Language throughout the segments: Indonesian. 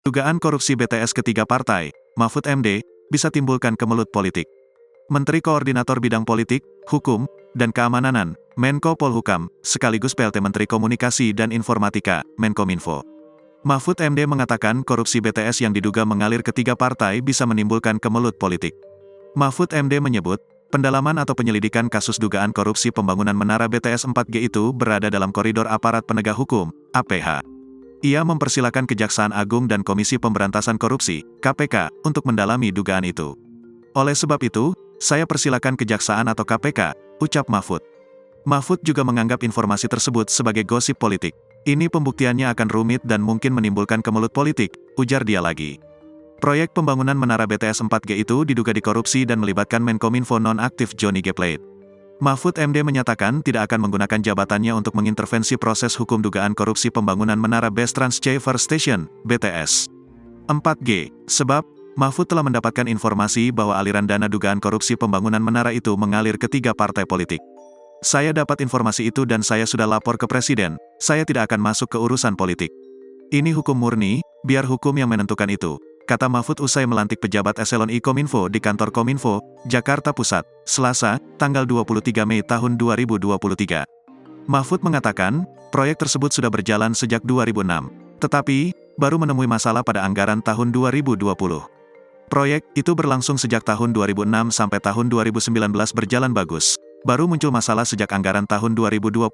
Dugaan korupsi BTS ketiga partai, Mahfud MD, bisa timbulkan kemelut politik. Menteri Koordinator Bidang Politik, Hukum, dan Keamanan, Menko Polhukam, sekaligus PLT Menteri Komunikasi dan Informatika, Menkominfo. Mahfud MD mengatakan korupsi BTS yang diduga mengalir ketiga partai bisa menimbulkan kemelut politik. Mahfud MD menyebut, pendalaman atau penyelidikan kasus dugaan korupsi pembangunan menara BTS 4G itu berada dalam koridor aparat penegak hukum, APH. Ia mempersilakan Kejaksaan Agung dan Komisi Pemberantasan Korupsi, KPK, untuk mendalami dugaan itu. Oleh sebab itu, saya persilakan Kejaksaan atau KPK, ucap Mahfud. Mahfud juga menganggap informasi tersebut sebagai gosip politik. Ini pembuktiannya akan rumit dan mungkin menimbulkan kemelut politik, ujar dia lagi. Proyek pembangunan menara BTS 4G itu diduga dikorupsi dan melibatkan Menkominfo nonaktif Johnny G. Plate. Mahfud MD menyatakan tidak akan menggunakan jabatannya untuk mengintervensi proses hukum dugaan korupsi pembangunan menara Base Transceiver Station, BTS 4G, sebab Mahfud telah mendapatkan informasi bahwa aliran dana dugaan korupsi pembangunan menara itu mengalir ke tiga partai politik. Saya dapat informasi itu dan saya sudah lapor ke Presiden, saya tidak akan masuk ke urusan politik. Ini hukum murni, biar hukum yang menentukan itu, kata Mahfud usai melantik pejabat eselon I Kominfo di kantor Kominfo, Jakarta Pusat, Selasa, tanggal 23 Mei tahun 2023. Mahfud mengatakan, proyek tersebut sudah berjalan sejak 2006, tetapi, baru menemui masalah pada anggaran tahun 2020. Proyek itu berlangsung sejak tahun 2006 sampai tahun 2019 berjalan bagus, baru muncul masalah sejak anggaran tahun 2020.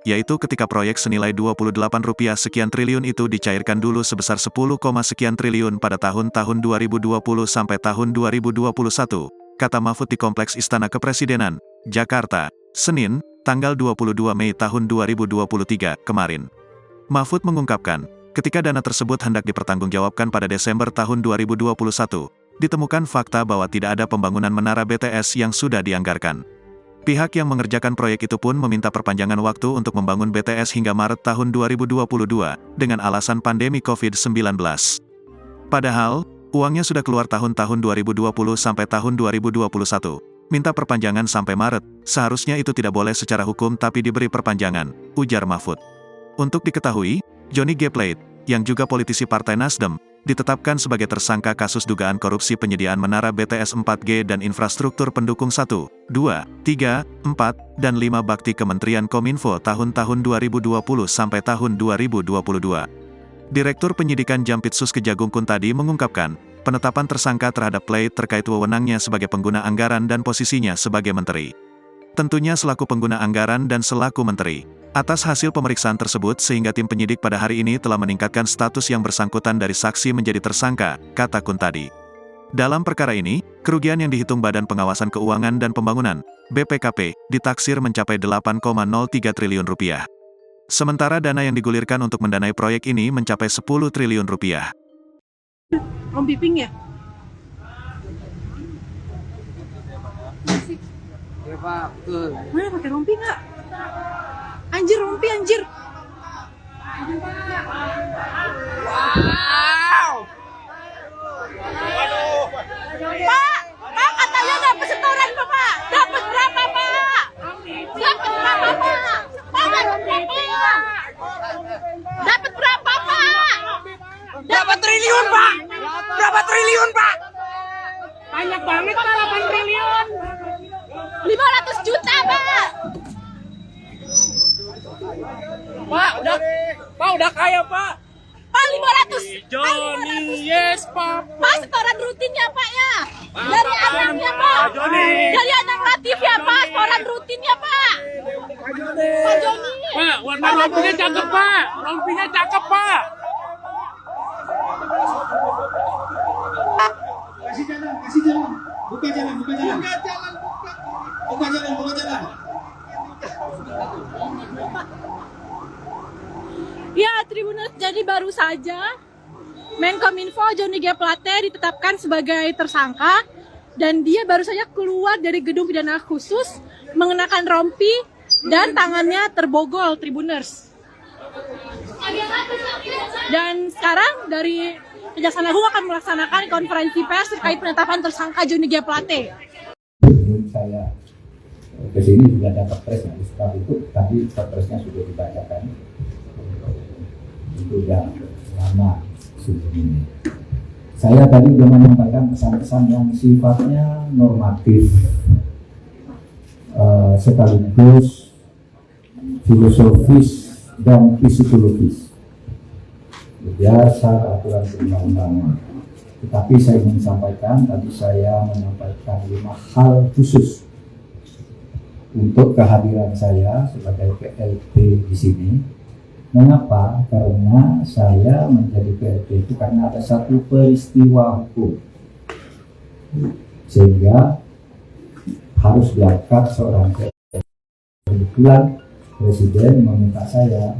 Yaitu ketika proyek senilai Rp28 sekian triliun itu dicairkan dulu sebesar 10, sekian triliun pada tahun-tahun 2020 sampai tahun 2021, kata Mahfud di Kompleks Istana Kepresidenan, Jakarta, Senin, tanggal 22 Mei tahun 2023, kemarin. Mahfud mengungkapkan, ketika dana tersebut hendak dipertanggungjawabkan pada Desember tahun 2021, ditemukan fakta bahwa tidak ada pembangunan menara BTS yang sudah dianggarkan. Pihak yang mengerjakan proyek itu pun meminta perpanjangan waktu untuk membangun BTS hingga Maret tahun 2022, dengan alasan pandemi COVID-19. Padahal, uangnya sudah keluar tahun-tahun 2020 sampai tahun 2021. Minta perpanjangan sampai Maret, seharusnya itu tidak boleh secara hukum tapi diberi perpanjangan, ujar Mahfud. Untuk diketahui, Johnny G. Plate, yang juga politisi Partai Nasdem, ditetapkan sebagai tersangka kasus dugaan korupsi penyediaan menara BTS 4G dan infrastruktur pendukung 1, 2, 3, 4, dan 5 bakti Kementerian Kominfo tahun-tahun 2020 sampai tahun 2022. Direktur Penyidikan Jampitsus Kejagung Kuntadi mengungkapkan, penetapan tersangka terhadap Plate terkait wewenangnya sebagai pengguna anggaran dan posisinya sebagai menteri. Tentunya selaku pengguna anggaran dan selaku menteri. Atas hasil pemeriksaan tersebut sehingga tim penyidik pada hari ini telah meningkatkan status yang bersangkutan dari saksi menjadi tersangka, kata Kuntadi. Dalam perkara ini, kerugian yang dihitung Badan Pengawasan Keuangan dan Pembangunan, BPKP, ditaksir mencapai Rp8,03 triliun. Sementara dana yang digulirkan untuk mendanai proyek ini mencapai Rp10 triliun. Rompi pink ya? Ya Pak, betul. Mana pakai rompi nggak? Anjir, rompi anjir. Wow. Pak, katanya dapat setoran Pak. Dapat berapa Pak? Dapat berapa Pak? Dapat berapa Pak? Berapa triliun Pak? Berapa triliun Pak? Banyak banget Pak, 8 triliun. 500 juta Pak. Pak udah kaya Pak. Pak 500. Johnny, yes Pak. Pak setoran rutinnya Pak ya. Dari anaknya Pak. Dari anak Latif ya Pak, setoran rutinnya Pak. Pak Johnny. Pak, warna rompinya cakep Pak. Rompinya cakep Pak. Kasih jalan. Buka jalan. Buka jalan. Ya, Tribuners, jadi baru saja Menkominfo Johnny G. Plate ditetapkan sebagai tersangka dan dia baru saja keluar dari gedung pidana khusus mengenakan rompi dan tangannya terbogol, Tribuners. Dan sekarang dari Kejaksaan Agung akan melaksanakan konferensi pers terkait penetapan tersangka Johnny G. Plate. Saya ke sini juga ada perpres, nah setelah itu tadi perpresnya sudah dibacakan, itu sudah lama sebelum ini. Saya tadi sudah menyampaikan pesan-pesan yang sifatnya normatif, sekaligus filosofis dan psikologis, berdasar aturan perundang-undangan. Tetapi saya ingin sampaikan, tadi saya menyampaikan 5 hal khusus untuk kehadiran saya sebagai PLT di sini. Mengapa? Karena saya menjadi PLT itu karena ada satu peristiwa hukum, sehingga harus diangkat seorang PLT. Kebetulan Presiden meminta saya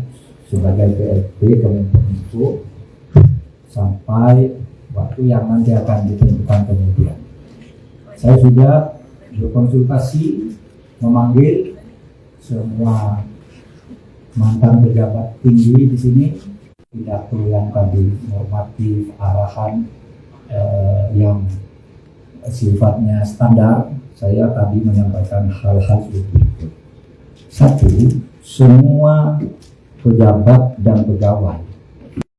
sebagai PLT Kominfo sampai waktu yang nanti akan ditentukan kemudian. Saya sudah berkonsultasi, memanggil semua mantan pejabat tinggi di sini, tidak perlu yang tadi normatif, arahan yang sifatnya standar. Saya tadi menyampaikan hal-hal seperti itu. Satu, semua pejabat dan pegawai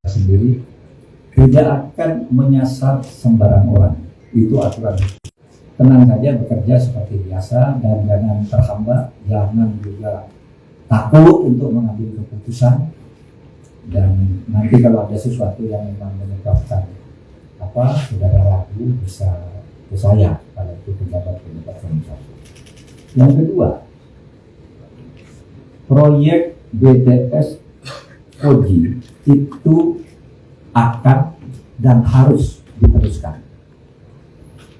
sendiri tidak akan menyasar sembarang orang. Itu aturan. Tenang saja bekerja seperti biasa dan jangan terhambat, jangan juga takut untuk mengambil keputusan. Dan nanti kalau ada sesuatu yang memang menyebabkan saudara ragu, bisa ke saya kalau itu pejabat-pejabat satu. Yang kedua, proyek BTS Koji itu akan dan harus diteruskan.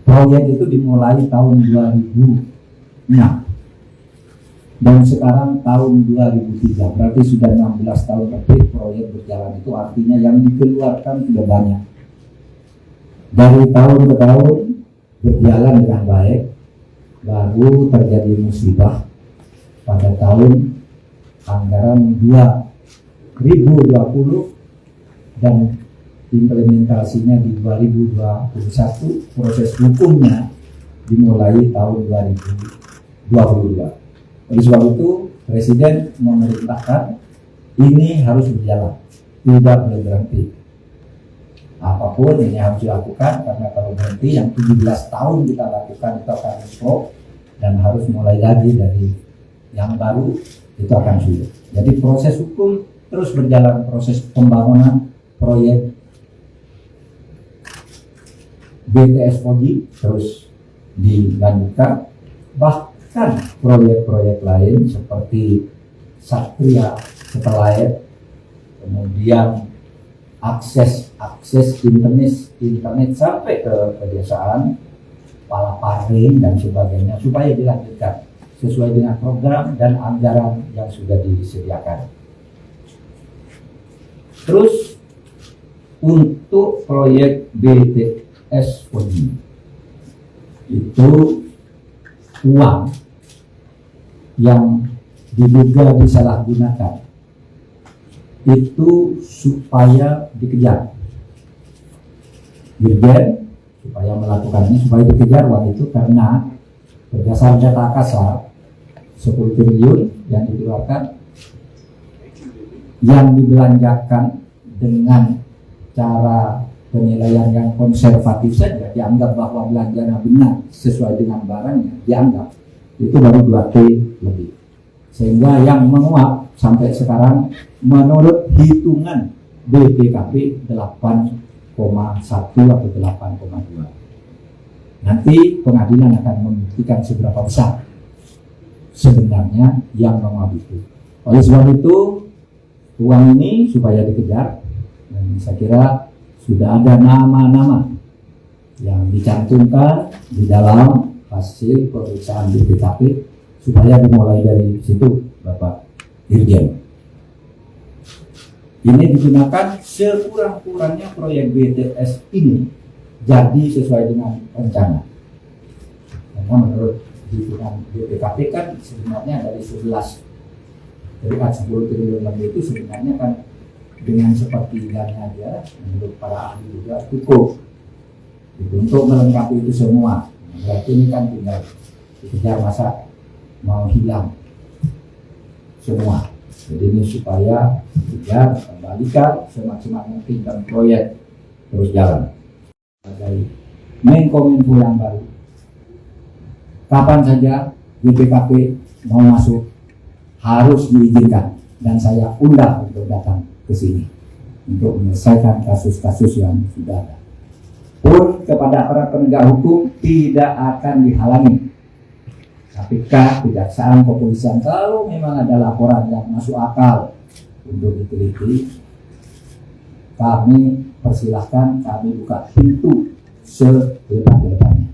Proyek itu dimulai tahun 2006 dan sekarang tahun 2003, berarti sudah 16 tahun lebih proyek berjalan. Itu artinya yang dikeluarkan sudah banyak. Dari tahun ke tahun berjalan dengan baik, baru terjadi musibah pada tahun anggaran 2020 dan implementasinya di 2021, proses hukumnya dimulai tahun 2022. Oleh sebab itu Presiden memerintahkan ini harus berjalan, tidak boleh berhenti. Apapun ini harus dilakukan, karena kalau berhenti yang 17 tahun kita lakukan itu akan stop dan harus mulai lagi dari yang baru, itu akan sulit. Jadi proses hukum terus berjalan, proses pembangunan proyek BTS Koji terus dilanjutkan, bahkan proyek-proyek lain seperti Satria Setelait, kemudian akses internet sampai ke pedesaan, Palaparing dan sebagainya, supaya dilanjutkan sesuai dengan program dan anggaran yang sudah disediakan. Terus untuk proyek BTS Koji itu uang yang diduga disalahgunakan itu supaya dikejar. Dirjen supaya melakukannya, supaya dikejar uang itu, karena berdasar data kasar 10 triliun yang dikeluarkan, yang dibelanjakan dengan cara penilaian yang konservatif saja, dianggap bahwa belanjanya benar sesuai dengan barangnya, dianggap itu baru 2T lebih. Sehingga yang menguap sampai sekarang menurut hitungan BPKP 8,1 atau 8,2. Nanti pengadilan akan membuktikan seberapa besar sebenarnya yang menguap itu. Oleh sebab itu uang ini supaya dikejar, dan saya kira sudah ada nama-nama yang dicantumkan di dalam hasil pemeriksaan BPKP supaya dimulai dari situ, Bapak Dirjen. Ini digunakan sekurang-kurangnya proyek BTS ini jadi sesuai dengan rencana. Karena menurut hitungan BPKP kan sebenarnya dari 10 triliun lebih itu sebenarnya kan dengan sepertiganya aja menurut para ahli juga cukup untuk melengkapi itu semua. Berarti ini kan tinggal dikejar, masa mau hilang semua. Jadi ini supaya dikejar, kembalikan semaksimal mungkin, dan proyek terus jalan. Sebagai Menkominfo yang baru, kapan saja GPKP mau masuk harus diizinkan, dan saya undang untuk datang ke sini untuk menyelesaikan kasus-kasus yang sudah ada. Pun kepada para penegak hukum tidak akan dihalangi. KPK, Kejaksaan, Kepolisian, kalau memang ada laporan yang masuk akal untuk diteliti, kami persilahkan, kami buka pintu selebar-lebarnya.